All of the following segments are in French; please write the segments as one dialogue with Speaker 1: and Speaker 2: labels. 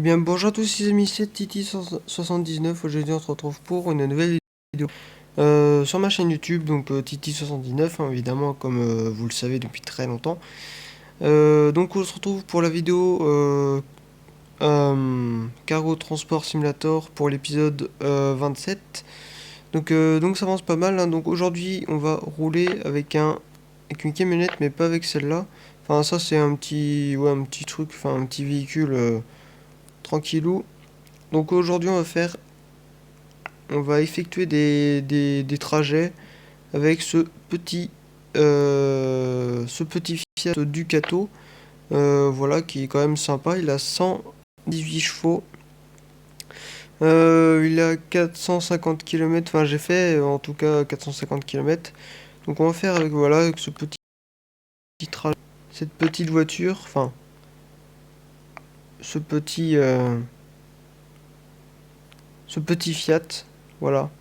Speaker 1: Eh bien, bonjour à tous les amis, c'est Titi79. Aujourd'hui, on se retrouve pour une nouvelle vidéo sur ma chaîne YouTube, donc Titi79, hein, évidemment, comme vous le savez depuis très longtemps. Donc, on se retrouve pour la vidéo Cargo Transport Simulator pour l'épisode 27. Donc, ça avance pas mal, hein. Donc, aujourd'hui, on va rouler avec une camionnette, mais pas avec celle-là. Enfin, ça, c'est un petit truc, enfin, un petit véhicule tranquillou. Donc aujourd'hui on va effectuer des trajets avec ce petit Fiat Ducato, voilà, qui est quand même sympa. Il a 118 chevaux, il a 450 km, enfin j'ai fait en tout cas 450 km. Donc on va faire avec, voilà, avec ce petit trajet, cette petite voiture, enfin ce petit, euh, ce petit Fiat, voilà.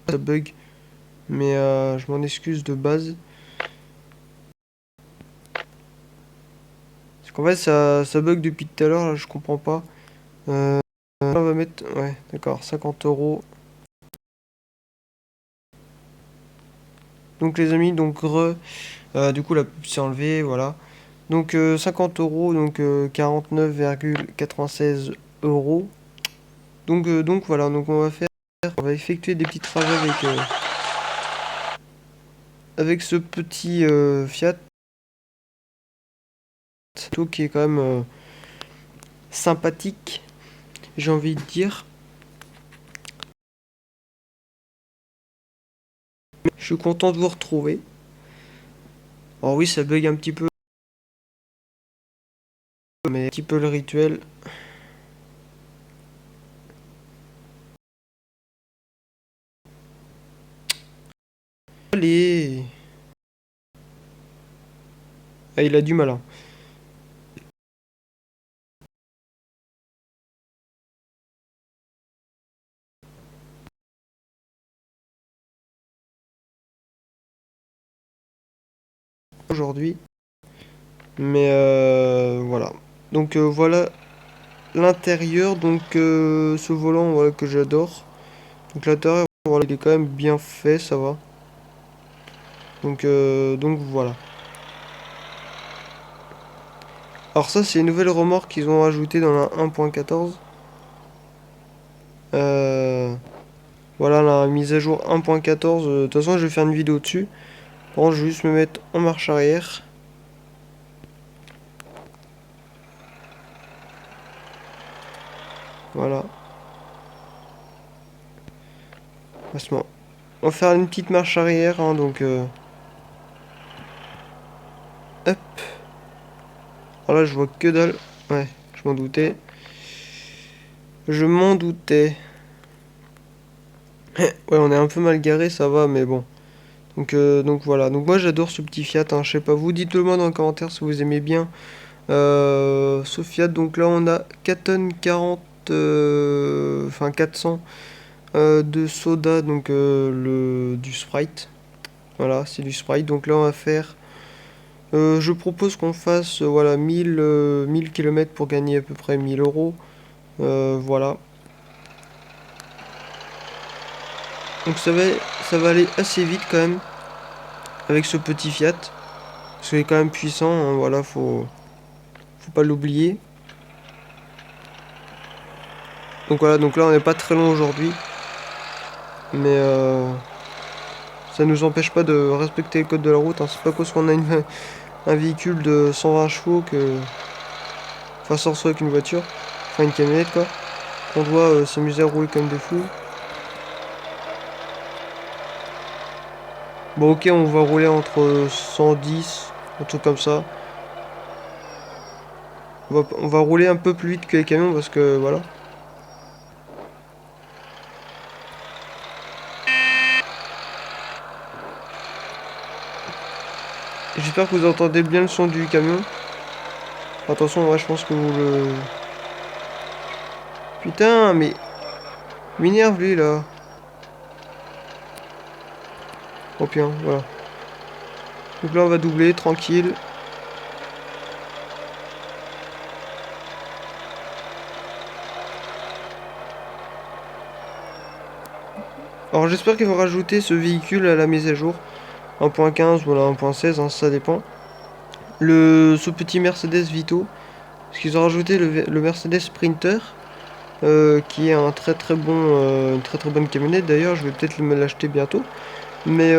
Speaker 1: Ça bug, mais je m'en excuse de base. Parce qu'en fait, ça bug depuis tout à l'heure, là, je comprends pas. Euh, on va mettre, ouais, d'accord, 50 euros. Donc, les amis, donc, du coup, la pub s'est enlevée, voilà. Donc, 50 euros, donc 49,96 euros. Donc, voilà, donc, on va effectuer des petits trajets avec ce petit Fiat, qui est quand même sympathique, j'ai envie de dire. Je suis content de vous retrouver. Alors, oui, ça bug un petit peu, mais un petit peu le rituel. Allez! Ah, il a du mal, hein. Aujourd'hui. Mais voilà. Donc voilà l'intérieur. Donc ce volant, voilà, que j'adore. Donc l'intérieur, voilà, il est quand même bien fait, ça va. Donc voilà. Alors ça, c'est une nouvelle remorque qu'ils ont rajoutée dans la 1.14. Euh, voilà la mise à jour 1.14. De toute façon, je vais faire une vidéo dessus. Bon, je vais juste me mettre en marche arrière. Voilà. Passement. On va faire une petite marche arrière, hein, donc hop. Alors là, je vois que dalle. Ouais, je m'en doutais. Je m'en doutais. Ouais, on est un peu mal garé, ça va, mais bon. Donc voilà. Donc moi, j'adore ce petit Fiat, hein. Je sais pas, vous dites-le moi dans les commentaires si vous aimez bien ce Fiat. Donc là, on a 4 tonnes 40, enfin 400 de soda, donc du Sprite. Voilà, c'est du Sprite. Donc là, on va faire. Je propose qu'on fasse voilà 1000 km pour gagner à peu près 1000 euros. Voilà. Donc ça va aller assez vite quand même avec ce petit Fiat. Parce qu'il est quand même puissant, hein, voilà, faut pas l'oublier. Donc voilà, donc là on n'est pas très loin aujourd'hui. Mais ça nous empêche pas de respecter le code de la route, hein. C'est pas parce qu'on a un véhicule de 120 chevaux que. Enfin, sans soi avec une voiture, enfin une camionnette quoi, qu'on doit s'amuser à rouler comme des fous. Bon, ok, on va rouler entre 110, un truc comme ça. On va rouler un peu plus vite que les camions parce que voilà. J'espère que vous entendez bien le son du camion. Attention, ouais, je pense que vous le. Putain, mais. Il m'énerve lui là. Oh bien, voilà. Donc là, on va doubler, tranquille. Alors j'espère qu'ils vont rajouter ce véhicule à la mise à jour. 1.15 ou 1.16, hein, ça dépend. Ce petit Mercedes Vito. Parce qu'ils ont rajouté le Mercedes Sprinter. Qui est un très bon, une très bonne camionnette. D'ailleurs, je vais peut-être me l'acheter bientôt. Mais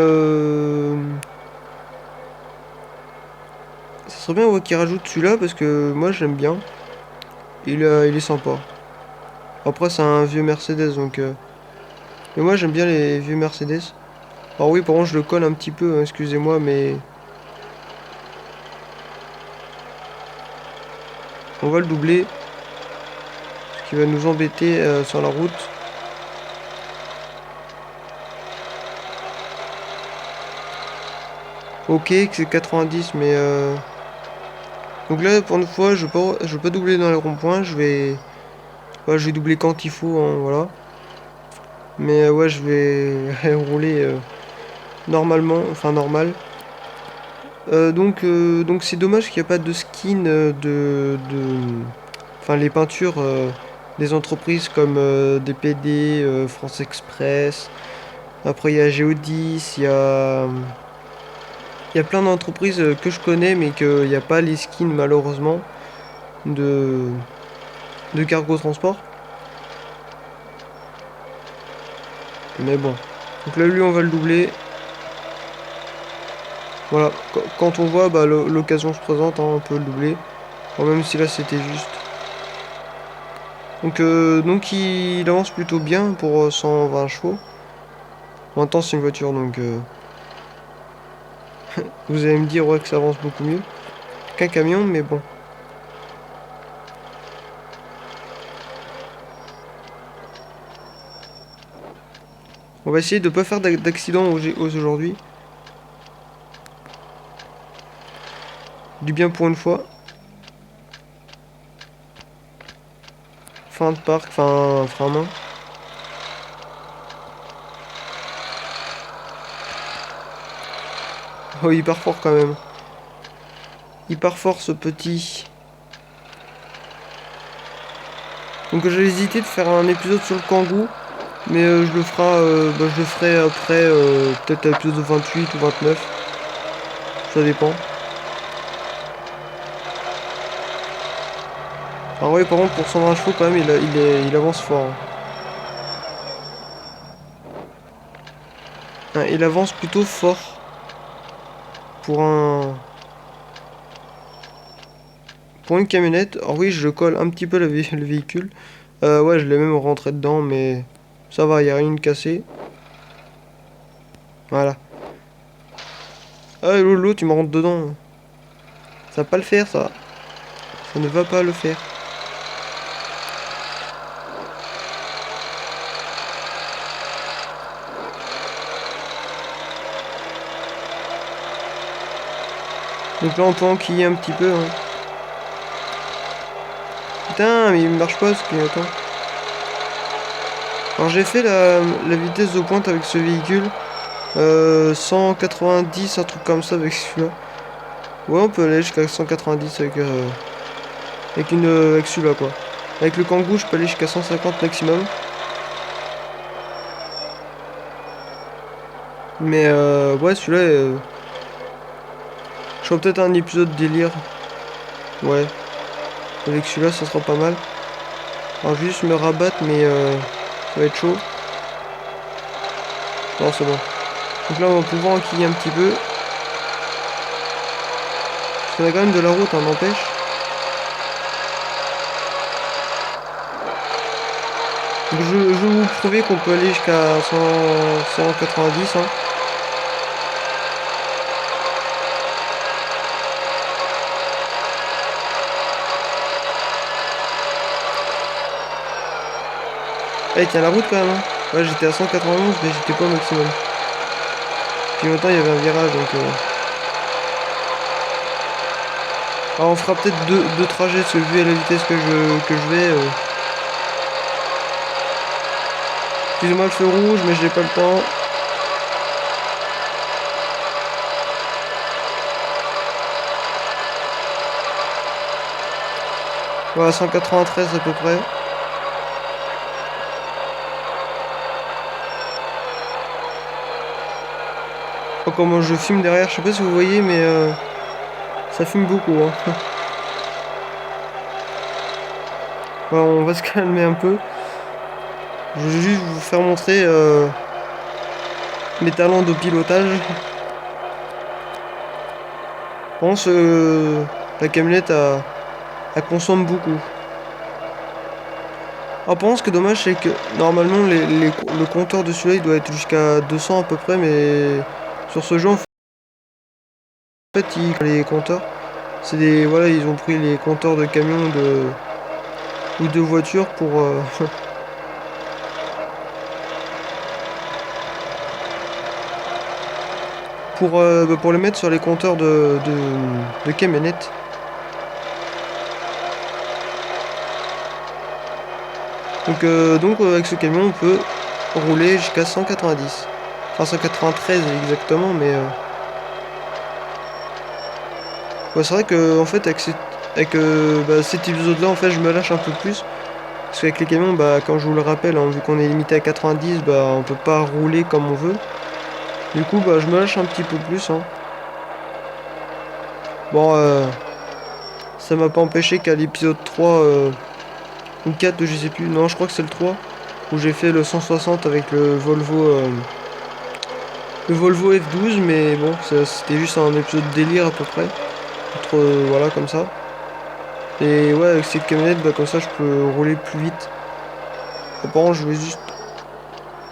Speaker 1: ça serait bien, ouais, qu'ils rajoutent celui-là parce que moi j'aime bien. Il est sympa. Après, c'est un vieux Mercedes donc. Mais moi j'aime bien les vieux Mercedes. Alors oui, par contre, je le colle un petit peu, hein, excusez-moi, mais on va le doubler. Ce qui va nous embêter sur la route. Ok, que c'est 90, mais donc là, pour une fois, je vais pas doubler dans les ronds-points. Ouais, je vais doubler quand il faut, hein, voilà. Mais ouais, je vais rouler normalement, enfin normal. Donc c'est dommage qu'il n'y a pas de skin enfin les peintures des entreprises comme DPD, France Express. Après il y a Geodis, il y a plein d'entreprises que je connais mais qu'il n'y a pas les skins malheureusement de, de Cargo Transport. Mais bon. Donc là lui on va le doubler. Voilà, quand on voit bah, l'occasion se présente, hein, on peut le doubler. Bon, même si là c'était juste. Donc il avance plutôt bien pour 120 chevaux. En même temps c'est une voiture donc vous allez me dire ouais que ça avance beaucoup mieux qu'un camion mais bon. On va essayer de pas faire d'accident aujourd'hui. Du bien pour une fois. Fin de parc, frein à main. Oh il part fort quand même. Il part fort ce petit. Donc j'ai hésité de faire un épisode sur le Kangoo. Mais je le ferai après, peut-être à l'épisode 28 ou 29. Ça dépend. Alors oui, par contre, pour 120 chevaux, quand même, il avance fort, hein. Hein, il avance plutôt fort pour un... Pour une camionnette. Alors oui, je colle un petit peu le véhicule. Ouais, je l'ai même rentré dedans, mais ça va, il n'y a rien de cassé. Voilà. Ah, Lolo, tu me rentres dedans. Ça va pas le faire, ça. Ça ne va pas le faire. Donc là, on peut enquiller un petit peu, hein. Putain, mais il marche pas ce clignotant. Alors j'ai fait la vitesse de pointe avec ce véhicule. 190, un truc comme ça avec celui-là. Ouais, on peut aller jusqu'à 190 avec celui-là, quoi. Avec le Kangoo, je peux aller jusqu'à 150 maximum. Mais ouais, celui-là, je ferai peut-être un épisode délire. Ouais, avec celui-là, ça sera pas mal. Alors, je vais juste me rabattre, mais ça va être chaud. Non, c'est bon. Donc là, on va pouvoir enquiller un petit peu. Parce qu'on a quand même de la route, hein, n'empêche. Donc, je vais vous prouver qu'on peut aller jusqu'à 190, hein. Eh, tient la route quand même, hein. Ouais, j'étais à 191, mais j'étais pas au maximum. Puis en même temps, il y avait un virage, donc... Alors, on fera peut-être deux trajets, parce que vu à la vitesse que je vais... Excusez-moi le feu rouge, mais j'ai pas le temps. Voilà, 193 à peu près. Oh, comment je fume derrière, je sais pas si vous voyez, mais ça fume beaucoup. Hein. Bon, on va se calmer un peu. Je vais juste vous faire montrer mes talents de pilotage. Je pense que la camionnette elle consomme beaucoup. Alors, par contre, ce qui est dommage, c'est que normalement le compteur de celui-là il doit être jusqu'à 200 à peu près, mais sur ce jeu en fait les compteurs, c'est des voilà, ils ont pris les compteurs de camions ou de voitures pour pour les mettre sur les compteurs de camionnettes. Donc avec ce camion on peut rouler jusqu'à 190. Enfin 193 exactement, mais ouais, c'est vrai que en fait avec cet épisode là en fait je me lâche un peu plus. Parce qu'avec les camions, bah, comme je vous le rappelle, hein, vu qu'on est limité à 90, bah, on peut pas rouler comme on veut. Du coup, bah, je me lâche un petit peu plus. Hein. Bon, ça m'a pas empêché qu'à l'épisode 3 ou 4, je sais plus, non, je crois que c'est le 3, où j'ai fait le 160 avec le Volvo F12, mais bon, c'était juste un épisode délire à peu près. Entre, voilà, comme ça. Et ouais, avec cette camionnette, bah, comme ça, je peux rouler plus vite. Apparemment, je vais juste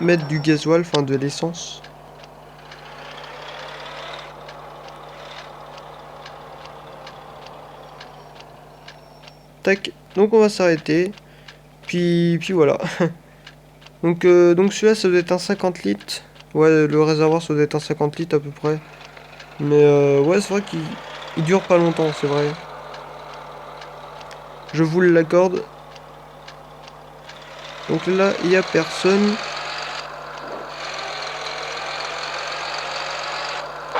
Speaker 1: mettre du gasoil, enfin de l'essence. Tac, donc on va s'arrêter. Puis voilà. Donc celui-là, ça doit être un 50 litres. Ouais, le réservoir, ça doit être un 50 litres à peu près. Mais ouais, c'est vrai qu'il dure pas longtemps, c'est vrai. Je vous l'accorde. Donc là, il y a personne.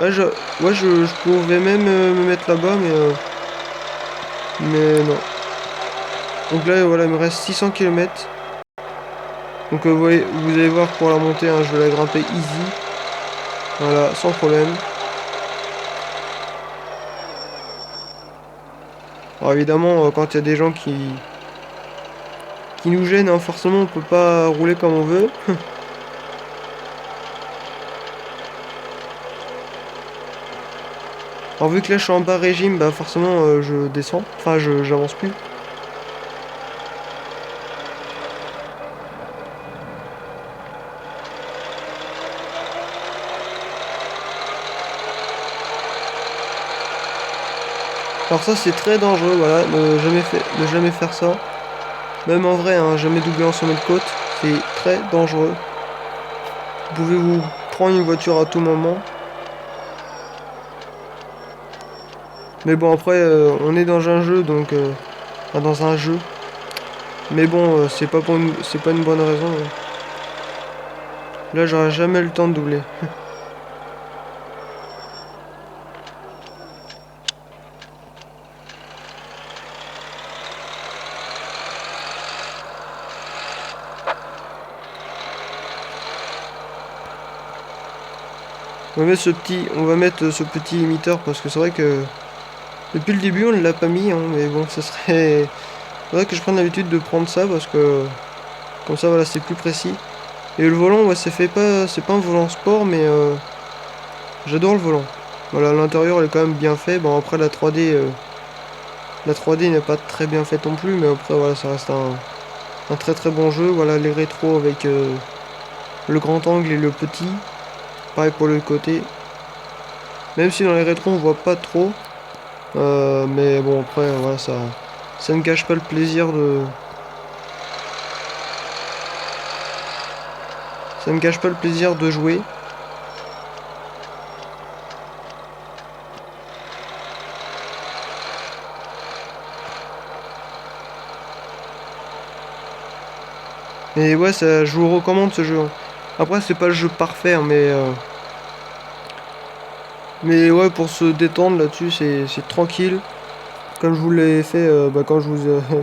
Speaker 1: Ouais, je pouvais même me mettre là-bas, mais non. Donc là, voilà, il me reste 600 km. Donc vous allez voir pour la montée, hein, je vais la grimper easy. Voilà, sans problème. Alors évidemment, quand il y a des gens qui nous gênent, hein, forcément on peut pas rouler comme on veut. Alors vu que là je suis en bas régime, bah forcément je descends, enfin j'avance plus. Alors ça c'est très dangereux, voilà, ne jamais faire ça. Même en vrai, hein, jamais doubler en sommet de côte, c'est très dangereux. Vous pouvez vous prendre une voiture à tout moment. Mais bon après on est dans un jeu donc enfin, dans un jeu. Mais bon c'est pas une bonne raison. Là j'aurai jamais le temps de doubler. On va mettre ce petit limiteur parce que c'est vrai que depuis le début on ne l'a pas mis, hein, mais bon ça serait. Faudrait que je prenne l'habitude de prendre ça parce que comme ça voilà c'est plus précis. Et le volant ouais c'est pas un volant sport mais j'adore le volant. Voilà l'intérieur il est quand même bien fait. Bon après la 3D n'est pas très bien faite non plus mais après voilà ça reste un très très bon jeu. Voilà les rétros avec le grand angle et le petit. Pareil pour le côté. Même si dans les rétros on voit pas trop. Mais bon après voilà ça ne gâche pas le plaisir de. Ça ne gâche pas le plaisir de jouer. Et ouais, ça, je vous recommande ce jeu. Hein. Après, c'est pas le jeu parfait, hein, mais ouais, pour se détendre là-dessus, c'est tranquille. Comme je vous l'ai fait, quand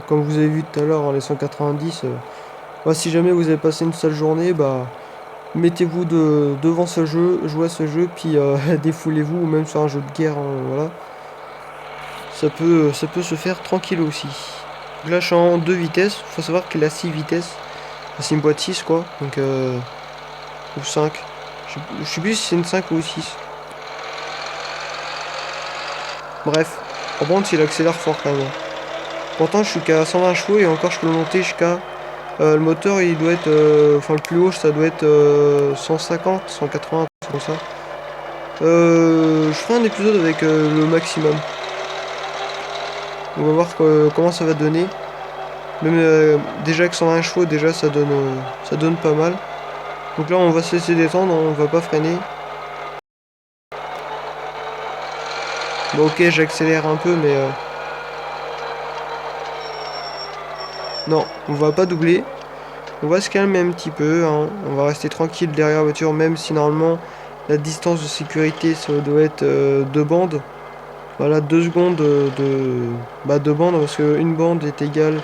Speaker 1: comme vous avez vu tout à l'heure, hein, les 190. Bah, si jamais vous avez passé une sale journée, bah, mettez-vous devant ce jeu, jouez à ce jeu, puis défoulez-vous, ou même sur un jeu de guerre, hein, voilà. Ça peut se faire tranquille aussi. Donc là je suis en 2 vitesses, faut savoir qu'il a 6 vitesses. C'est une boîte 6 quoi, donc ou 5. Je sais plus si c'est une 5 ou une 6. Bref, par contre il accélère fort quand même. Pourtant je suis qu'à 120 chevaux et encore je peux le monter jusqu'à... le moteur il doit être... Enfin le plus haut ça doit être 150, 180, comme ça. Je ferai un épisode avec le maximum. On va voir comment ça va donner. Même déjà avec 120 chevaux déjà ça donne pas mal. Donc là on va se laisser détendre, on va pas freiner. Bon ok j'accélère un peu mais... Non, on va pas doubler. On va se calmer un petit peu, hein. On va rester tranquille derrière la voiture, même si normalement la distance de sécurité ça doit être 2 bandes. Voilà, 2 secondes Bah 2 bandes, parce qu'une bande est égale...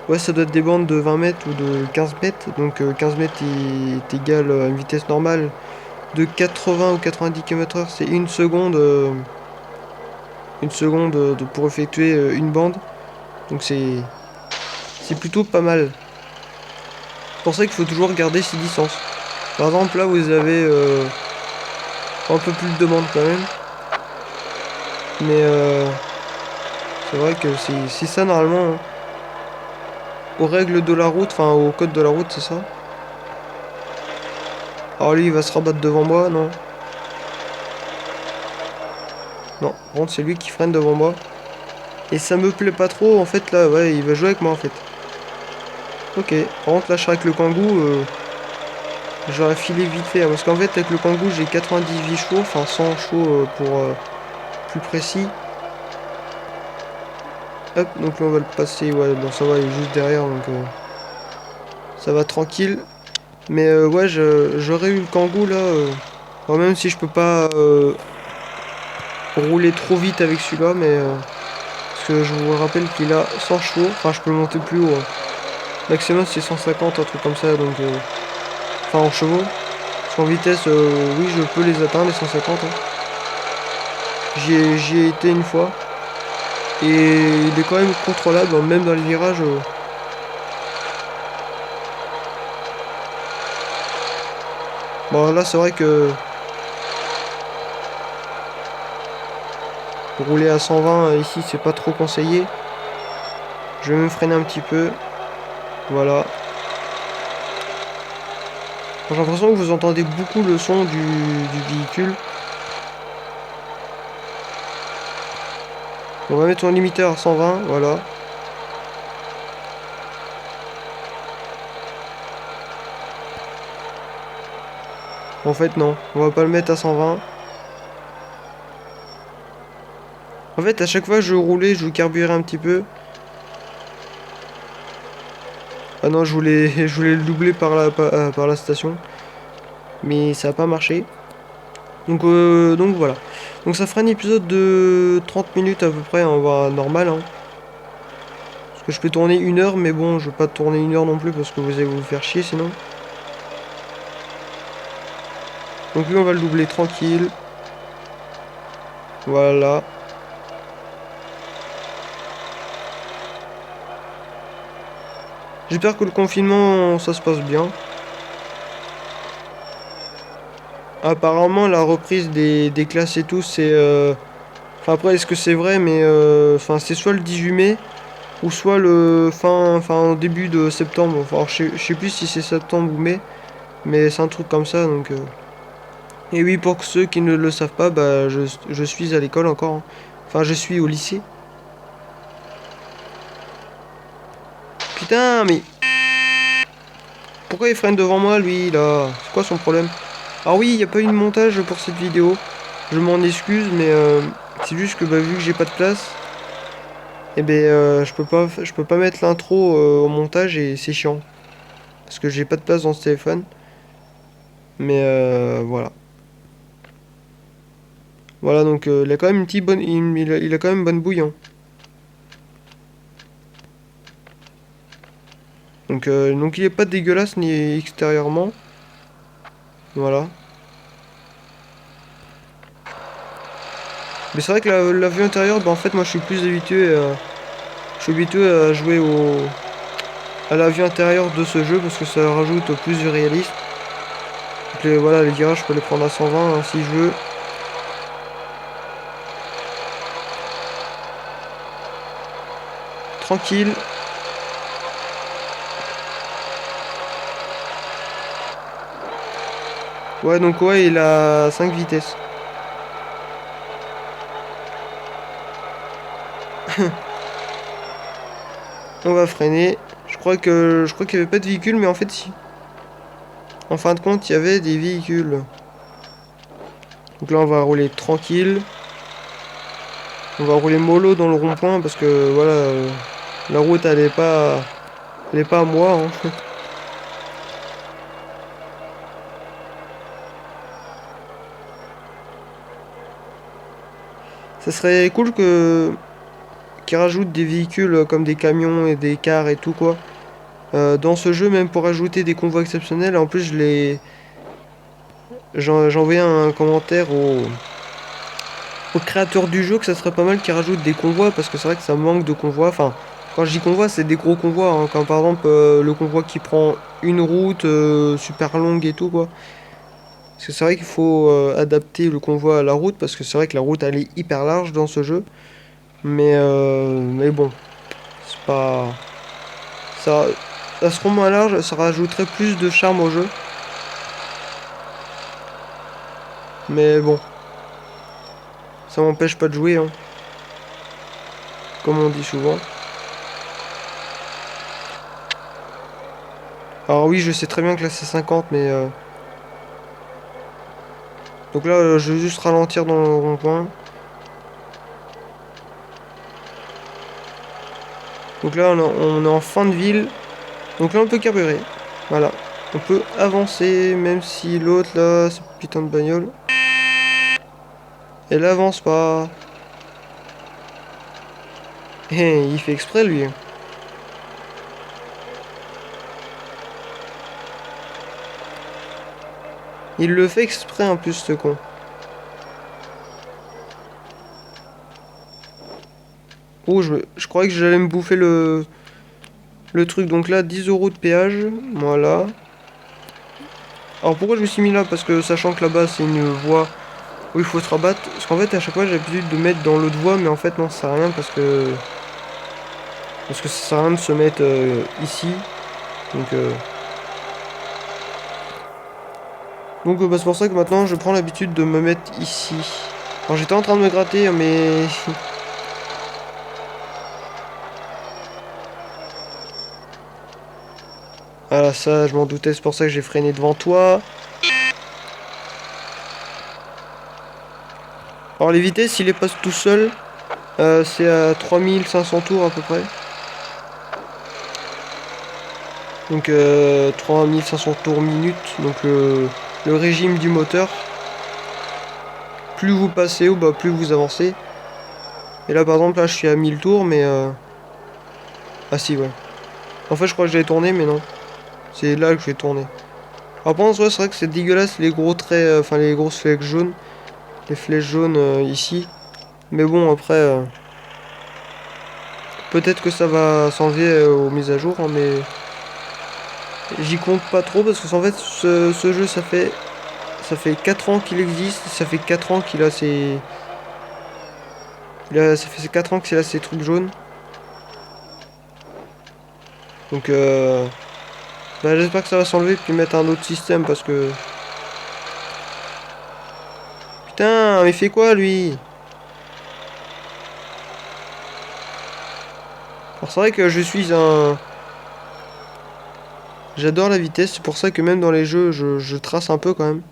Speaker 1: Ouais, ça doit être des bandes de 20 mètres ou de 15 mètres. Donc 15 mètres est égal à une vitesse normale de 80 ou 90 km/h. C'est une seconde pour effectuer une bande. Donc c'est plutôt pas mal. C'est pour ça qu'il faut toujours garder ses distances. Par exemple, là, vous avez un peu plus de demande quand même. Mais c'est vrai que c'est ça normalement, hein. Aux règles de la route, enfin au code de la route, c'est ça. Alors lui, il va se rabattre devant moi, non. Non, par contre, c'est lui qui freine devant moi. Et ça me plaît pas trop, en fait, là, ouais, il va jouer avec moi, en fait. Ok, par contre, là, je serai avec le Kangoo, j'aurais filé vite fait, hein, parce qu'en fait, avec le Kangoo, j'ai 98 chevaux, enfin 100 chevaux pour plus précis. Hop, donc là, on va le passer, ouais, bon, ça va, il est juste derrière, donc ça va tranquille. Mais ouais, j'aurais eu le Kangoo, là, bon, même si je peux pas rouler trop vite avec celui-là, mais... parce que je vous rappelle qu'il a 100 chevaux, enfin, je peux le monter plus haut, hein. Maximum, c'est 150, un truc comme ça, donc... enfin, en chevaux. En vitesse, oui, je peux les atteindre, les 150. Hein. J'y ai été une fois. Et il est quand même contrôlable, hein, même dans les virages. Bon, là, c'est vrai que rouler à 120 ici, c'est pas trop conseillé. Je vais me freiner un petit peu. Voilà. J'ai l'impression que vous entendez beaucoup le son du véhicule. On va mettre un limiteur à 120, voilà. En fait, non. On va pas le mettre à 120. En fait, à chaque fois que je roulais, je carburais un petit peu. Ah non, je voulais le doubler par la station. Mais ça n'a pas marché. Donc voilà. Donc ça fera un épisode de 30 minutes à peu près, on va normal. Hein. Parce que je peux tourner 1 heure, mais bon, je vais pas tourner 1 heure non plus parce que vous allez vous faire chier sinon. Donc lui, on va le doubler tranquille. Voilà. J'espère que le confinement, ça se passe bien. Apparemment, la reprise des classes et tout, c'est... Enfin après, est-ce que c'est vrai, mais... Enfin, c'est soit le 18 mai, ou soit le fin début de septembre. Enfin, je sais plus si c'est septembre ou mai, mais c'est un truc comme ça, donc... Et oui, pour ceux qui ne le savent pas, bah, je suis à l'école encore. Hein. Enfin, je suis au lycée. Putain, mais... Pourquoi il freine devant moi, lui, là? C'est quoi son problème? Ah oui, il n'y a pas eu de montage pour cette vidéo. Je m'en excuse, mais c'est juste que bah, vu que j'ai pas de place, et ben je peux pas mettre l'intro au montage et c'est chiant. Parce que j'ai pas de place dans ce téléphone. Mais voilà. Voilà, donc il a quand même une petite bonne... il a quand même une bonne bouille. Hein. Donc il est pas dégueulasse ni extérieurement. Voilà. Mais c'est vrai que la vue intérieure, bah en fait moi je suis plus habitué à jouer à la vue intérieure de ce jeu parce que ça rajoute plus de réalisme. Donc voilà, les virages je peux les prendre à 120 hein, si je veux. Tranquille. Ouais donc ouais il a 5 vitesses. On va freiner. Je crois qu'il n'y avait pas de véhicule mais en fait si. En fin de compte il y avait des véhicules. Donc là on va rouler tranquille. On va rouler mollo dans le rond-point parce que voilà la route elle est pas à moi hein. Ça serait cool que qu'ils rajoutent des véhicules comme des camions et des cars et tout quoi. Dans ce jeu même pour ajouter des convois exceptionnels. En plus j'ai envoyé un commentaire au créateur du jeu que ça serait pas mal qu'ils rajoutent des convois parce que c'est vrai que ça manque de convois. Enfin quand je dis convoi c'est des gros convois hein, comme par exemple le convoi qui prend une route super longue et tout quoi. Parce que c'est vrai qu'il faut adapter le convoi à la route parce que c'est vrai que la route elle est hyper large dans ce jeu. Mais bon, c'est pas. Ça, ça sera moins large, ça rajouterait plus de charme au jeu. Mais bon, ça m'empêche pas de jouer, hein, comme on dit souvent. Alors oui, je sais très bien que là c'est 50, mais. Donc là, je vais juste ralentir dans le rond-point. Donc là, on est en fin de ville. Donc là, on peut carburer. Voilà. On peut avancer, même si l'autre là, ce putain de bagnole, elle avance pas. Eh, il fait exprès lui. Il le fait exprès en plus, ce con. Oh, je croyais que j'allais me bouffer le truc. Donc là, 10 € de péage. Voilà. Alors pourquoi je me suis mis là? Parce que sachant que là-bas, c'est une voie où il faut se rabattre. Parce qu'en fait, à chaque fois, j'ai l'habitude de mettre dans l'autre voie. Mais en fait, non, ça sert à rien parce que ça sert à rien de se mettre ici. Donc, bah, c'est pour ça que maintenant, je prends l'habitude de me mettre ici. Alors j'étais en train de me gratter, mais... Voilà, ça, je m'en doutais. C'est pour ça que j'ai freiné devant toi. Alors les vitesses, il les passe tout seul. C'est à 3500 tours à peu près. Donc 3500 tours minute. Donc le régime du moteur. Plus vous passez haut, bah, plus vous avancez. Et là par exemple là je suis à 1000 tours mais ah si ouais. En fait je crois que j'avais tourné mais non. C'est là que je vais tourner. Alors par contre ouais, c'est vrai que c'est dégueulasse les gros traits, enfin les grosses flèches jaunes. Les flèches jaunes ici. Mais bon après peut-être que ça va s'enlever aux mises à jour hein, mais j'y compte pas trop parce que en fait ce jeu ça fait 4 ans qu'il existe, ça fait 4 ans qu'il a ses. Ça fait 4 ans qu'il a ses trucs jaunes. Donc bah, j'espère que ça va s'enlever puis mettre un autre système parce que. Putain, mais il fait quoi lui? Alors c'est vrai que je suis un. J'adore la vitesse, c'est pour ça que même dans les jeux je trace un peu quand même.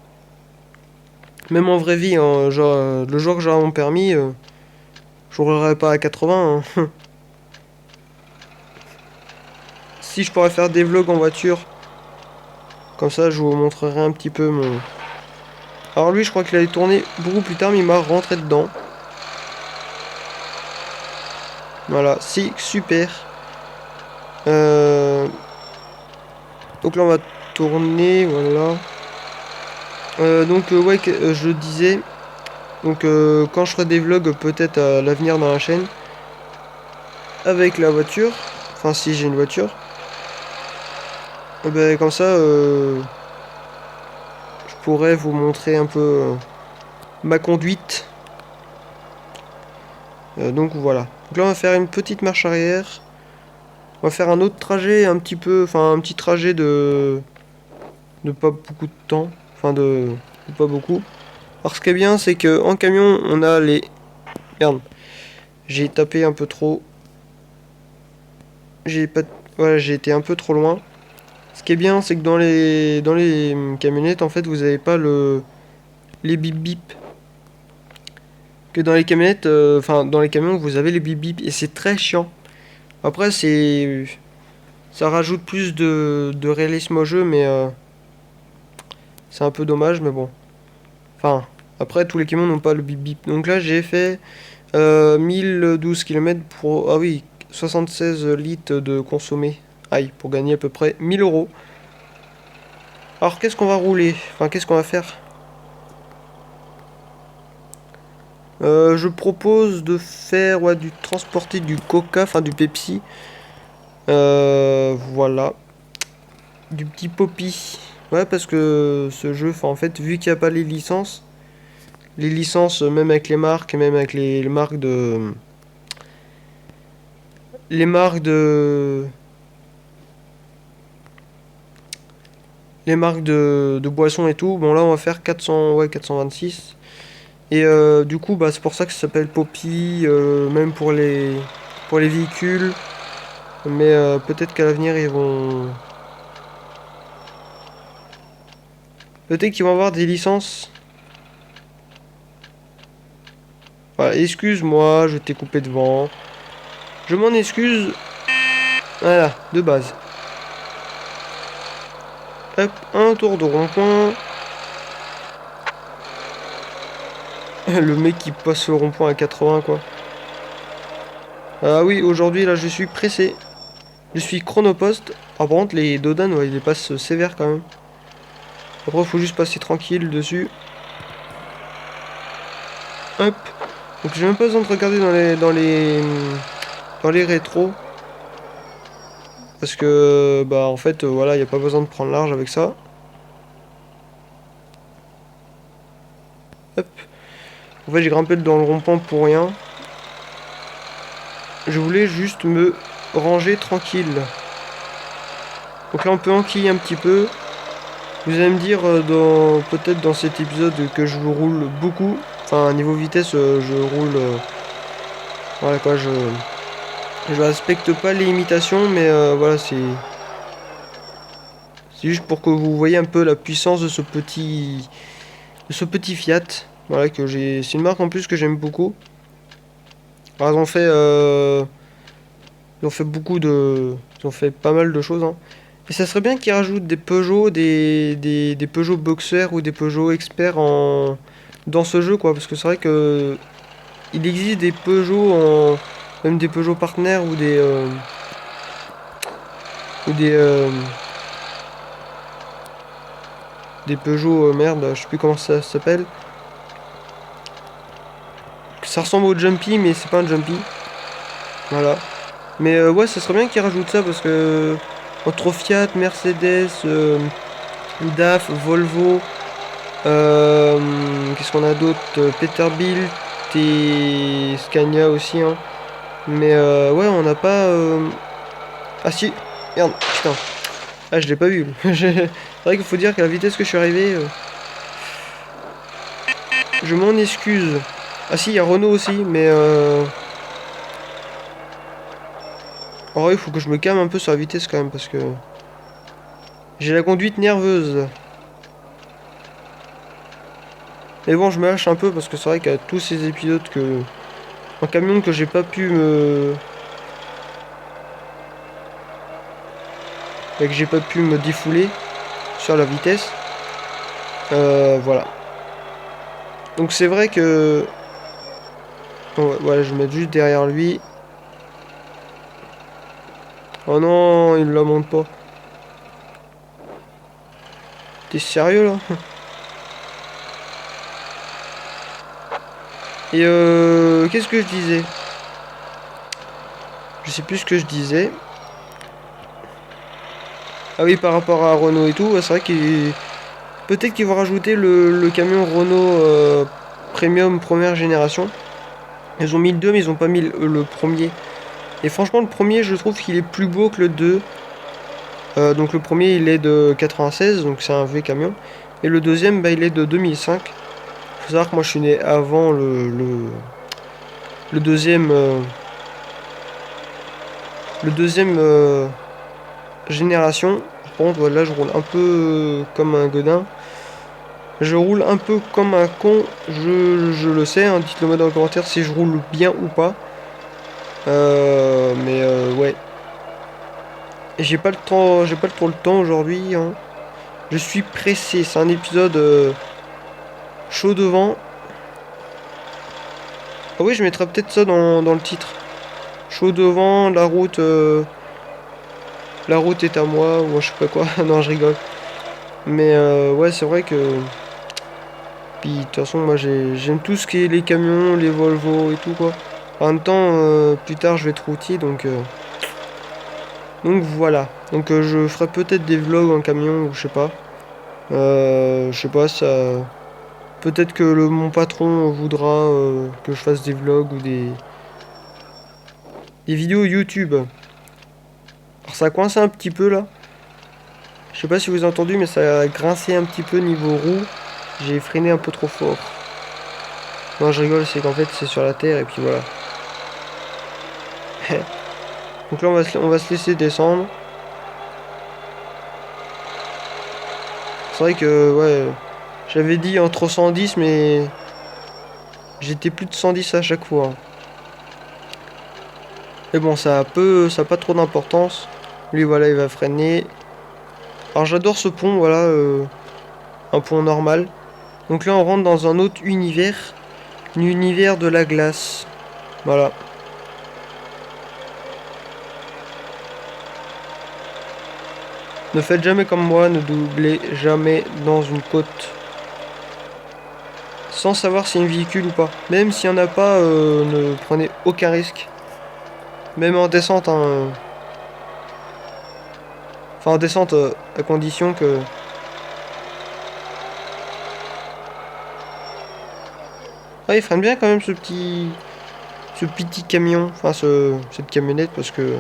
Speaker 1: Même en vraie vie, hein, genre le jour que j'aurai mon permis, je roulerai pas à 80. Hein. Si je pourrais faire des vlogs en voiture, comme ça je vous montrerai un petit peu mon. Alors lui je crois qu'il allait tourner beaucoup plus tard mais il m'a rentré dedans. Voilà, si, super. Donc là on va tourner, voilà. Ouais, je disais, donc quand je ferai des vlogs peut-être à l'avenir dans la chaîne, avec la voiture, enfin si j'ai une voiture, ben, comme ça je pourrais vous montrer un peu ma conduite. Donc voilà. Donc là on va faire une petite marche arrière. On va faire un autre trajet un petit peu, enfin un petit trajet de pas beaucoup de temps, enfin de pas beaucoup. Alors ce qui est bien c'est que en camion on a les... Merde, j'ai tapé un peu trop. J'ai pas... Voilà, j'ai été un peu trop loin. Ce qui est bien c'est que dans les camionnettes en fait vous avez pas les bip bip. Que dans les camionnettes, enfin dans les camions vous avez les bip bip et c'est très chiant. Après c'est... Ça rajoute plus de réalisme au jeu mais c'est un peu dommage mais bon. Enfin, après, tous les camions n'ont pas le bip bip. Donc là, j'ai fait 1012 km pour... Ah oui, 76 litres de consommé. Aïe, pour gagner à peu près 1000 euros. Alors, qu'est-ce qu'on va rouler? Enfin, qu'est-ce qu'on va faire? Je propose de faire du transporter du Coca, enfin du Pepsi. Voilà. Du petit Poppy. Ouais, parce que ce jeu, en fait, vu qu'il n'y a pas les licences, même avec les marques, et même avec les marques de... Les marques de... Les marques de boissons et tout. Bon là on va faire 400, ouais 426. Et du coup bah c'est pour ça que ça s'appelle Poppy, même pour les véhicules. Mais peut-être qu'à l'avenir ils vont... Peut-être qu'ils vont avoir des licences. Voilà, excuse-moi, je t'ai coupé devant. Je m'en excuse. Voilà, de base. Hop, un tour de rond-point. Le mec qui passe le rond-point à 80 quoi. Ah oui, aujourd'hui là je suis pressé. Je suis chronopost. Ah, par contre, les Dodan, ouais, ils les passent sévères quand même. Après, faut juste passer tranquille dessus. Hop. Donc, j'ai même pas besoin de regarder dans les rétros. Parce que, bah, en fait, voilà, il n'y a pas besoin de prendre large avec ça. Hop. En fait, j'ai grimpé dans le rond-point pour rien. Je voulais juste me ranger tranquille. Donc là, on peut enquiller un petit peu. Vous allez me dire, peut-être dans cet épisode, que je roule beaucoup. Enfin, niveau vitesse, je roule... voilà quoi, je respecte pas les imitations, mais voilà, c'est juste pour que vous voyez un peu la puissance de ce petit Fiat. Voilà, que j'ai, c'est une marque en plus que j'aime beaucoup. Alors, ils ont fait beaucoup de, ils ont fait pas mal de choses, hein. Et ça serait bien qu'ils rajoutent des Peugeot, des Peugeot Boxer ou des Peugeot Expert dans ce jeu, quoi, parce que c'est vrai que il existe des Peugeot même des Peugeot partenaires ou des Peugeot, merde, je sais plus comment ça s'appelle. Ça ressemble au Jumpy, mais c'est pas un Jumpy. Voilà. Mais ouais, ça serait bien qu'ils rajoutent ça parce que entre Fiat, Mercedes, DAF, Volvo, qu'est-ce qu'on a d'autre? Peterbilt et Scania aussi, hein. Mais ouais, on n'a pas. Ah si, merde, putain. Ah, je l'ai pas vu. C'est vrai qu'il faut dire qu'à la vitesse que je suis arrivé, je m'en excuse. Ah si, il y a Renault aussi, mais en vrai, il faut que je me calme un peu sur la vitesse quand même parce que j'ai la conduite nerveuse. Mais bon, je me lâche un peu parce que c'est vrai qu'à tous ces épisodes que en camion que j'ai pas pu me et que j'ai pas pu me défouler sur la vitesse. Voilà. Donc c'est vrai que bon, voilà, je vais mettre juste derrière lui. Oh non, il ne la monte pas. T'es sérieux là? Et qu'est-ce que je disais? Je sais plus ce que je disais. Ah oui, par rapport à Renault et tout, c'est vrai qu'il... Peut-être qu'ils vont rajouter le camion Renault Premium première génération. Ils ont mis le 2 mais ils ont pas mis le premier. Et franchement le premier je trouve qu'il est plus beau que le 2. Donc le premier il est de 96, donc c'est un vieux camion. Et le deuxième bah, il est de 2005. Faut savoir que moi je suis né avant le deuxième... le deuxième génération. Par contre voilà je roule un peu comme un godin. Je roule un peu comme un con, je le sais, hein, dites-le moi dans les commentaires si je roule bien ou pas. Ouais. J'ai pas le temps, j'ai pas trop le temps aujourd'hui. Hein. Je suis pressé, c'est un épisode chaud devant. Ah oui, je mettrai peut-être ça dans le titre. Chaud devant, la route est à moi, ou je sais pas quoi. Non, je rigole. Mais ouais, c'est vrai que... Puis de toute façon, moi j'aime tout ce qui est les camions, les Volvo et tout quoi. En même temps, plus tard je vais être routier, donc voilà. Donc je ferai peut-être des vlogs en camion, ou je sais pas. Je sais pas, ça... Peut-être que mon patron voudra que je fasse des vlogs ou des vidéos YouTube. Alors ça a coincé un petit peu là. Je sais pas si vous avez entendu, mais ça a grincé un petit peu niveau roue. J'ai freiné un peu trop fort. Non, je rigole, c'est qu'en fait c'est sur la terre et puis voilà. Donc là on va se laisser descendre. C'est vrai que ouais, j'avais dit entre 110 mais j'étais plus de 110 à chaque fois. Hein. Mais bon, ça a pas trop d'importance. Lui voilà, il va freiner. Alors j'adore ce pont, voilà, un pont normal. Donc là on rentre dans un autre univers, l'univers de la glace. Voilà. Ne faites jamais comme moi, ne doublez jamais dans une côte. Sans savoir s'il y a un véhicule ou pas. Même s'il n'y en a pas, ne prenez aucun risque. Même en descente, hein. Enfin en descente, à condition que... Ah, il freine bien quand même ce petit camion. Enfin cette camionnette parce que...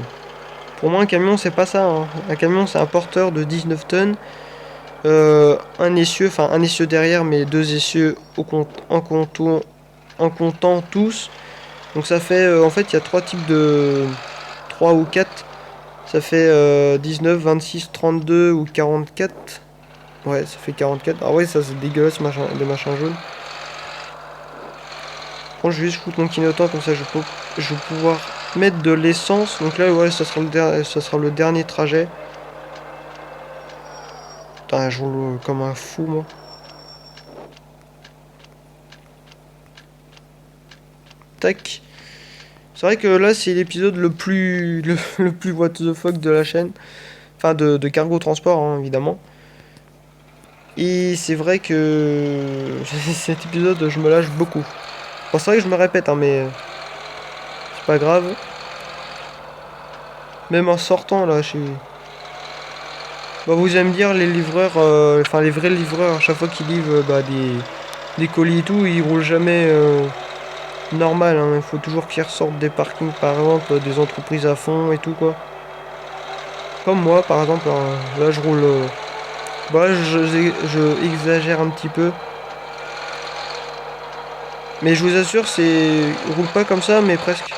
Speaker 1: Pour moi un camion c'est pas ça. Hein. Un camion c'est un porteur de 19 tonnes. Un essieu, enfin un essieu derrière, mais deux essieux en comptant tous. Donc ça fait, en fait, il y a trois types de... 3 ou 4. Ça fait 19, 26, 32 ou 44. Ouais, ça fait 44. Ah ouais, ça c'est dégueulasse, les machins jaunes. Bon, je vais juste foutre mon clignotant, comme ça je vais pouvoir mettre de l'essence. Donc là, ouais, ça sera le dernier trajet. Putain, je roule comme un fou, moi. Tac. C'est vrai que là, c'est l'épisode le plus, le plus what the fuck de la chaîne. Enfin, de Cargo Transport, hein, évidemment. Et c'est vrai que cet épisode, je me lâche beaucoup. Bon, c'est vrai que je me répète, hein, mais c'est pas grave. Même en sortant, là, je suis... Bah, vous allez me dire, les livreurs, enfin, les vrais livreurs, à chaque fois qu'ils livrent bah, des colis et tout, ils roulent jamais normal. Hein. Il faut toujours qu'ils ressortent des parkings, par exemple, des entreprises à fond et tout, quoi. Comme moi, par exemple, hein, là, je roule... Bah, je exagère un petit peu. Mais je vous assure, c'est... Il roule pas comme ça, mais presque.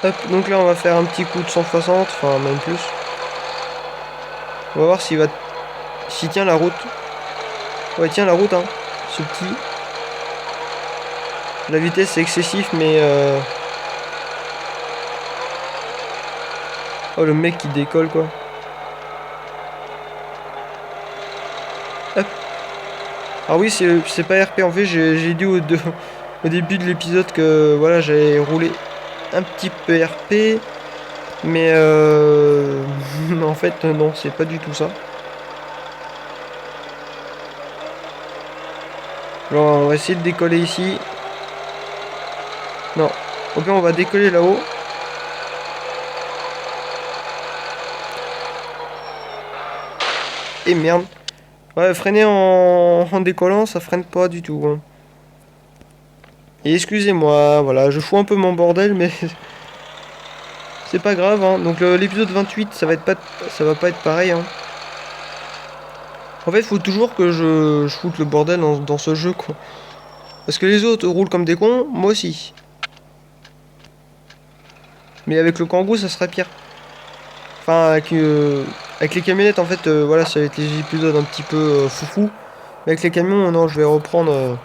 Speaker 1: Hop, donc là, on va faire un petit coup de 160, enfin, même plus. On va voir s'il tient la route. Ouais, il tient la route, hein. Ce petit. La vitesse est excessive, mais... Oh, le mec qui décolle, quoi. Hop. Ah oui, c'est pas RP. En fait, j'ai dit au début de l'épisode que, voilà, j'avais roulé un petit peu RP. Mais en fait non, c'est pas du tout ça. Alors on va essayer de décoller ici. Non. Ok, on va décoller là-haut. Et merde. Ouais, freiner en décollant, ça freine pas du tout. Hein. Et excusez-moi, voilà, je fous un peu mon bordel, mais c'est pas grave. Hein. Donc l'épisode 28, ça va pas être pareil. Hein. En fait, il faut toujours que je foute le bordel dans ce jeu, quoi. Parce que les autres roulent comme des cons, moi aussi. Mais avec le kangou, ça serait pire. Enfin, avec les camionnettes, en fait, voilà, ça va être les épisodes un petit peu foufou. Mais avec les camions, non, je vais reprendre...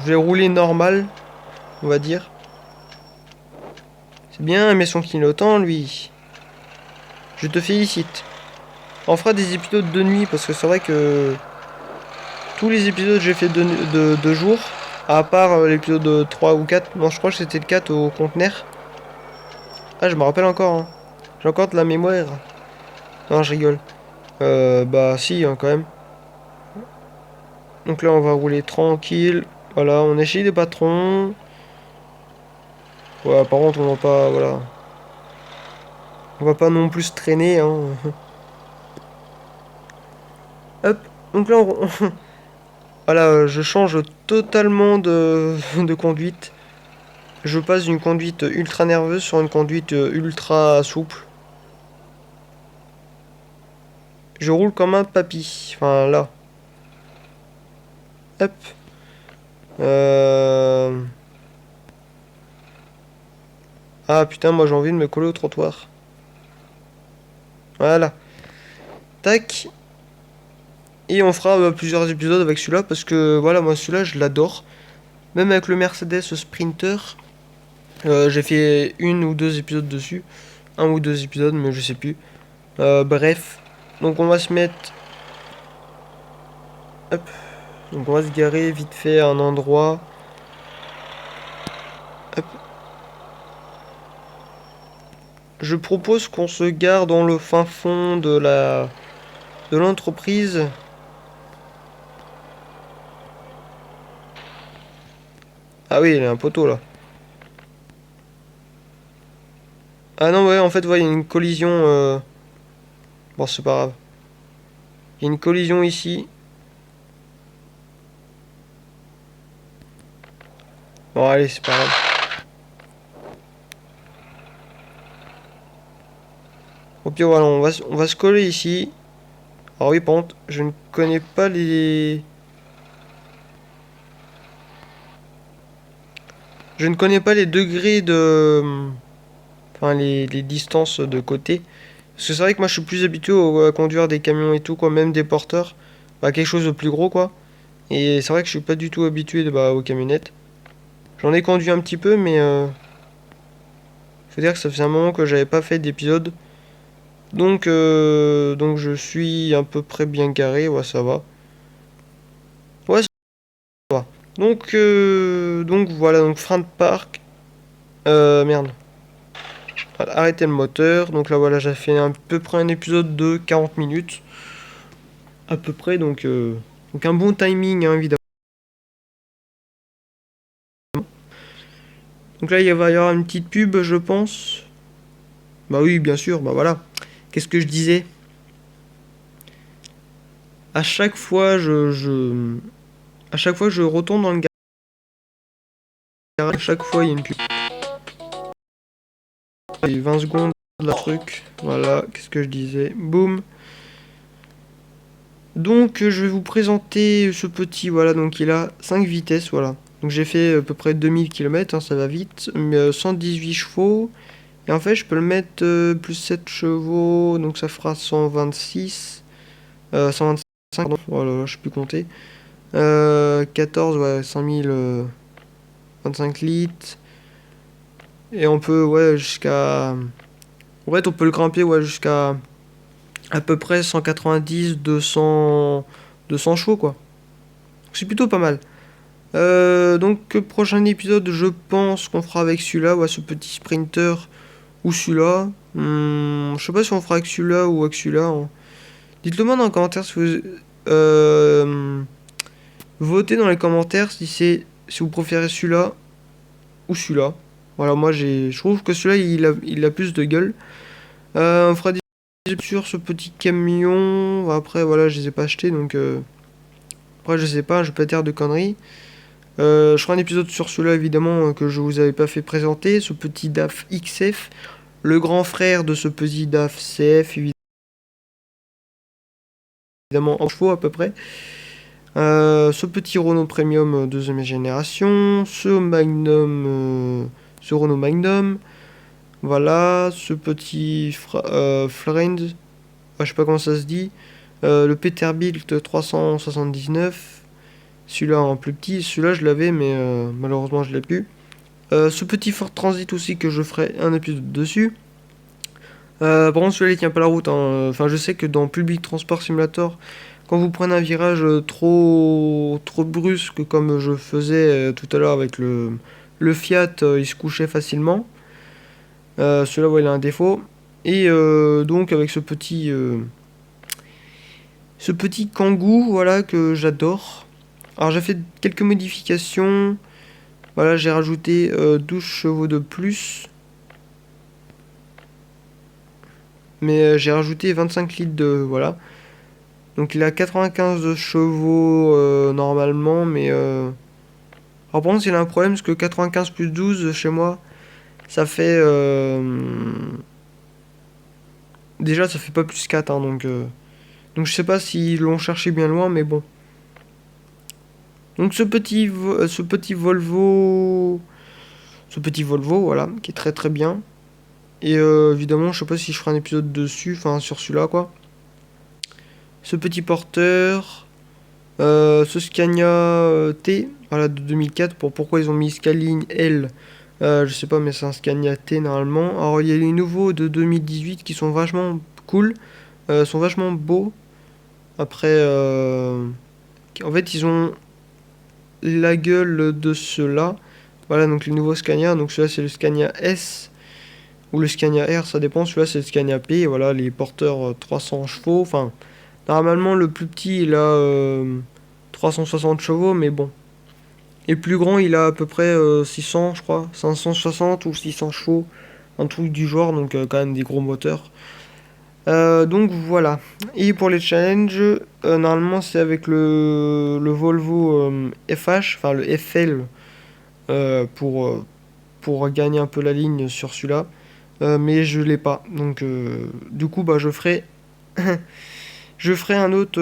Speaker 1: je vais rouler normal, on va dire. C'est bien, mais son clignotant, lui. Je te félicite. On fera des épisodes de nuit, parce que c'est vrai que... tous les épisodes, j'ai fait de jour. À part l'épisode 3 ou 4. Non, je crois que c'était le 4 au conteneur. Ah, je me rappelle encore, hein. J'ai encore de la mémoire. Non, je rigole. Bah si, hein, quand même. Donc là, on va rouler tranquille. Voilà, on est chez des patrons. Ouais, par contre, on va pas... Voilà. On va pas non plus se traîner, hein. Hop. Donc là, voilà, je change totalement de conduite. Je passe d'une conduite ultra nerveuse sur une conduite ultra souple. Je roule comme un papy. Enfin, là. Hop. Euh... Ah putain, moi j'ai envie de me coller au trottoir. Voilà. Tac. Et on fera plusieurs épisodes avec celui-là parce que voilà, moi celui-là je l'adore. Même avec le Mercedes Sprinter, j'ai fait une ou deux épisodes dessus. Un ou deux épisodes, mais je sais plus. Bref. Donc on va se mettre... Hop. Donc on va se garer vite fait à un endroit. Hop. Je propose qu'on se gare dans le fin fond de l'entreprise. Ah oui, il y a un poteau là. Ah non, ouais, en fait, ouais, il y a une collision. Bon, c'est pas grave. Il y a une collision ici. Bon, allez, c'est pas grave. Au pire, voilà, on va se coller ici. Alors oui, par contre, je ne connais pas les... Je ne connais pas les degrés de... Enfin, les distances de côté. Parce que c'est vrai que moi, je suis plus habitué à conduire des camions et tout, quoi, même des porteurs. Bah, quelque chose de plus gros, quoi. Et c'est vrai que je suis pas du tout habitué bah, aux camionnettes. J'en ai conduit un petit peu, mais... faut dire que ça faisait un moment que j'avais pas fait d'épisode. Donc je suis à peu près bien garé, ouais, ça va. Ouais, ça va. Donc voilà, donc frein de parc. Merde. Voilà, arrêter le moteur. Donc là, voilà, j'ai fait à peu près un épisode de 40 minutes. À peu près, donc un bon timing, hein, évidemment. Donc là, il va y avoir une petite pub, je pense. Bah oui, bien sûr, bah voilà. Qu'est-ce que je disais? À chaque fois, à chaque fois que je retourne dans le garage, à chaque fois, il y a une pub. Allez, 20 secondes, la truc. Voilà, qu'est-ce que je disais? Boum. Donc, je vais vous présenter ce petit, voilà, donc il a 5 vitesses, voilà. Donc j'ai fait à peu près 2000 km, hein, ça va vite, mais 118 chevaux. Et en fait, je peux le mettre plus 7 chevaux, donc ça fera 126. 125, pardon, voilà, je sais plus compter. 14, ouais, 100 000, 25 litres. Et on peut, ouais, jusqu'à... En fait, on peut le grimper, ouais, jusqu'à à peu près 190, 200 chevaux, quoi. C'est plutôt pas mal. Donc, prochain épisode, je pense qu'on fera avec celui-là, ouais, ce petit sprinter, ou celui-là. Je sais pas si on fera avec celui-là ou avec celui-là. Hein. Dites-le moi dans les commentaires si vous... Votez dans les commentaires si vous préférez celui-là ou celui-là. Voilà, moi je trouve que celui-là il a plus de gueule. On fera des sur ce petit camion. Après voilà, je les ai pas achetés donc après je sais pas, je vais pas dire de conneries. Je ferai un épisode sur celui-là évidemment que je vous avais pas fait présenter, ce petit DAF XF, le grand frère de ce petit DAF CF évidemment en chevaux à peu près. Ce petit Renault Premium deuxième génération, ce Renault Magnum, voilà, ce petit Florence, je sais pas comment ça se dit, le Peterbilt 379, celui-là en plus petit, celui-là je l'avais mais malheureusement je l'ai plus. Ce petit Ford Transit aussi que je ferai un épisode dessus. Par contre celui-là il tient pas la route, hein. Enfin je sais que dans Public Transport Simulator, quand vous prenez un virage trop brusque comme je faisais tout à l'heure avec le Fiat, il se couchait facilement. Celui-là ouais, il a un défaut. Et donc avec ce petit Kangoo voilà que j'adore. Alors j'ai fait quelques modifications. Voilà, j'ai rajouté 12 chevaux de plus. Mais j'ai rajouté 25 litres de... Voilà. Donc il a 95 chevaux normalement, mais... Alors par contre, il a un problème, parce que 95 plus 12 chez moi, ça fait... Déjà, ça fait pas plus 4, hein, donc je sais pas s'ils l'ont cherché bien loin, mais bon. Donc ce petit Volvo... Ce petit Volvo, voilà, qui est très très bien. Et évidemment, je sais pas si je ferai un épisode dessus, enfin sur celui-là, quoi. Ce petit porteur... ce Scania T, voilà, de 2004. Pourquoi ils ont mis Skyline L, je sais pas, mais c'est un Scania T normalement. Alors il y a les nouveaux de 2018 qui sont vachement cool, sont vachement beaux. Après, en fait, ils ont la gueule de ceux-là. Voilà, donc les nouveaux Scania. Donc celui-là, c'est le Scania S ou le Scania R, ça dépend. Celui-là, c'est le Scania P. Voilà, les porteurs 300 chevaux. Enfin, normalement, le plus petit, il a 360 chevaux, mais bon. Et le plus grand, il a à peu près 600, je crois. 560 ou 600 chevaux. Un truc du genre, donc quand même des gros moteurs. Donc voilà. Et pour les challenges, normalement c'est avec le Volvo FH, enfin le FL, pour gagner un peu la ligne sur celui-là. Mais je l'ai pas. Donc du coup, bah, je ferai un autre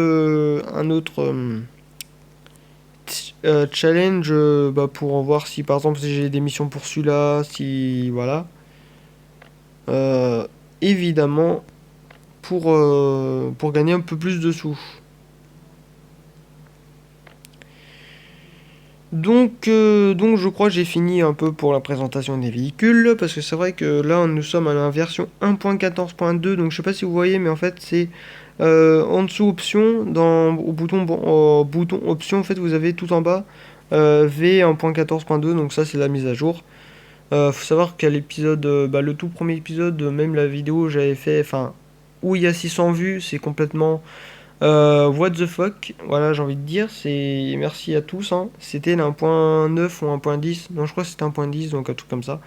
Speaker 1: challenge bah, pour voir si par exemple si j'ai des missions pour celui-là, si voilà. Évidemment pour gagner un peu plus de sous. Donc je crois que j'ai fini un peu pour la présentation des véhicules, parce que c'est vrai que là nous sommes à la version 1.14.2, donc je sais pas si vous voyez, mais en fait c'est en dessous option, au bouton option, en fait vous avez tout en bas V 1.14.2, donc ça c'est la mise à jour. Faut savoir qu'à l'épisode, bah, le tout premier épisode, même la vidéo j'avais fait, enfin, où il y a 600 vues, c'est complètement what the fuck, voilà, j'ai envie de dire, c'est merci à tous, hein. C'était un point 9 ou un point 10, non, je crois que c'était un point 10, donc un truc comme ça.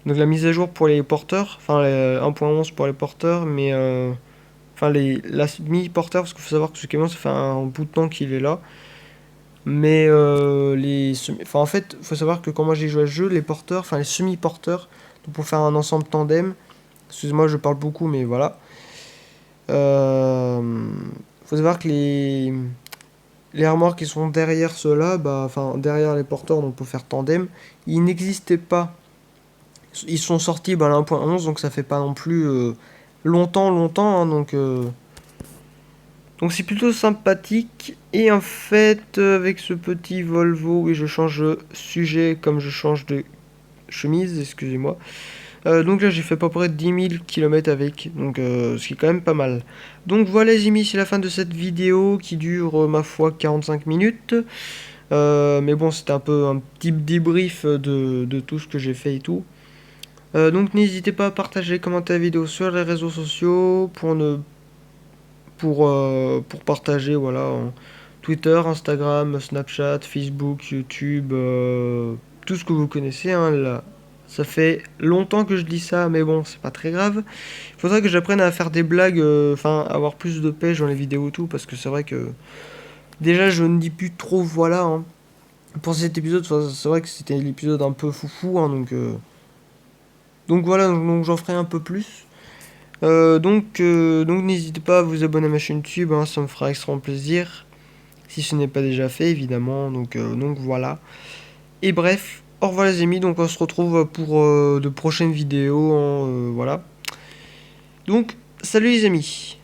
Speaker 1: Donc la mise à jour pour les porteurs, enfin 1.11 pour les porteurs, mais enfin la mi-porteur, parce qu'il faut savoir que ce camion, ça fait un bout de temps qu'il est là. Mais enfin, en fait, il faut savoir que quand moi j'ai joué à ce jeu, les porteurs, enfin les semi-porteurs, donc pour faire un ensemble tandem, excusez-moi, je parle beaucoup, mais voilà. Faut savoir que les armoires qui sont derrière ceux-là, bah, enfin derrière les porteurs, donc pour faire tandem, ils n'existaient pas. Ils sont sortis bah, à 1.11, donc ça fait pas non plus longtemps, hein, donc c'est plutôt sympathique. Et en fait, avec ce petit Volvo, oui, je change de sujet comme je change de chemise, excusez-moi. Donc là, j'ai fait à peu près 10 000 km avec, donc ce qui est quand même pas mal. Donc voilà les amis, c'est la fin de cette vidéo qui dure, ma foi, 45 minutes. Mais bon, c'était un peu un petit débrief de tout ce que j'ai fait et tout. Donc n'hésitez pas à partager, commenter la vidéo sur les réseaux sociaux pour partager, voilà, Twitter, Instagram, Snapchat, Facebook, YouTube, tout ce que vous connaissez, hein, là. Ça fait longtemps que je dis ça, mais bon, c'est pas très grave. Il faudrait que j'apprenne à faire des blagues, enfin, avoir plus de pêche dans les vidéos et tout, parce que c'est vrai que déjà je ne dis plus trop voilà, hein. Pour cet épisode, c'est vrai que c'était l'épisode un peu foufou, hein, donc voilà, donc j'en ferai un peu plus. Donc n'hésitez pas à vous abonner à ma chaîne YouTube, hein, ça me fera extrêmement plaisir. Si ce n'est pas déjà fait, évidemment. Donc voilà. Et bref, au revoir les amis. Donc on se retrouve pour de prochaines vidéos, hein, voilà. Donc, salut les amis.